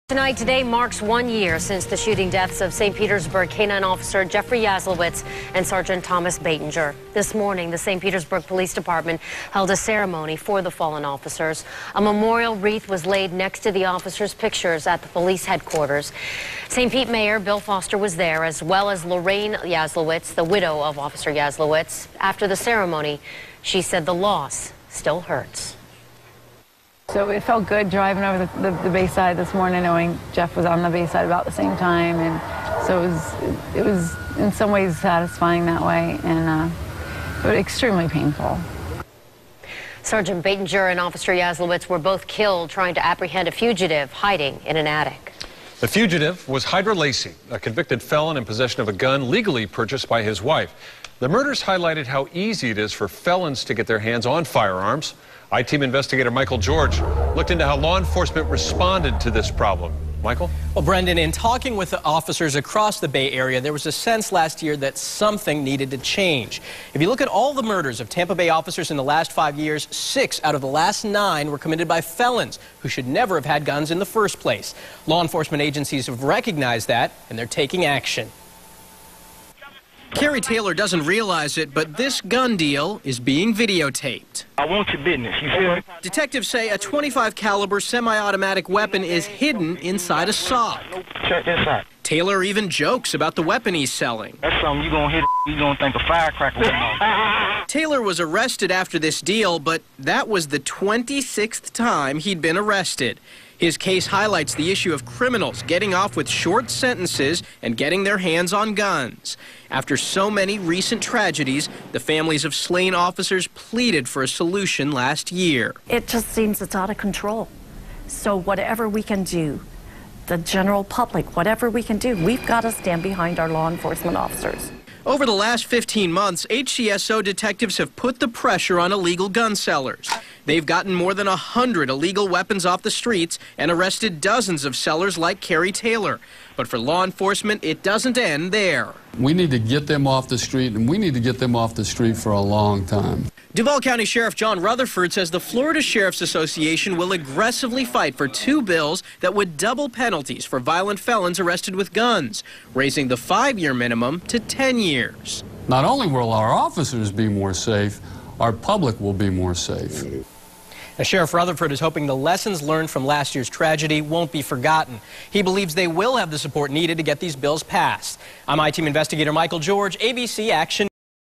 Today marks 1 year since the shooting deaths of St. Petersburg K-9 officer Jeffrey Yaslowitz and Sergeant Thomas Batinger. This morning, the St. Petersburg Police Department held a ceremony for the fallen officers. A memorial wreath was laid next to the officers' pictures at the police headquarters. St. Pete Mayor Bill Foster was there, as well as Lorraine Yaslowitz, the widow of Officer Yaslowitz. After the ceremony, she said the loss still hurts. So it felt good driving over the Bayside this morning, knowing Jeff was on the Bayside about the same time, and so it was in some ways satisfying that way, and but extremely painful. Sergeant Batinger and Officer Yaslowitz were both killed trying to apprehend a fugitive hiding in an attic. The fugitive was Hydra Lacey, a convicted felon in possession of a gun legally purchased by his wife. The murders highlighted how easy it is for felons to get their hands on firearms. I-Team investigator Michael George looked into how law enforcement responded to this problem. Michael? Well, Brendan, in talking with the officers across the Bay Area, there was a sense last year that something needed to change. If you look at all the murders of Tampa Bay officers in the last 5 years, 6 out of the last 9 were committed by felons who should never have had guns in the first place. Law enforcement agencies have recognized that, and they're taking action. Carrie Taylor doesn't realize it, but this gun deal is being videotaped. I want your business, you feel me? Detectives say a .25 caliber semi-automatic weapon is hidden inside a sock. Check this out. Taylor even jokes about the weapon he's selling. That's something you gonna hit, you gonna think a firecracker went off. Taylor was arrested after this deal, but that was the 26th time he'd been arrested. His case highlights the issue of criminals getting off with short sentences and getting their hands on guns. After so many recent tragedies, the families of slain officers pleaded for a solution last year. It just seems it's out of control. So whatever we can do, the general public, whatever we can do, we've got to stand behind our law enforcement officers. Over the last 15 months, HCSO detectives have put the pressure on illegal gun sellers. They've gotten more than 100 illegal weapons off the streets and arrested dozens of sellers like Carrie Taylor. But for law enforcement, it doesn't end there. We need to get them off the street, and we need to get them off the street for a long time. Duval County Sheriff John Rutherford says the Florida Sheriff's Association will aggressively fight for 2 bills that would double penalties for violent felons arrested with guns, raising the 5-year minimum to 10 years. Not only will our officers be more safe, our public will be more safe. Now, Sheriff Rutherford is hoping the lessons learned from last year's tragedy won't be forgotten. He believes they will have the support needed to get these bills passed. I'm I-Team investigator Michael George, ABC Action News.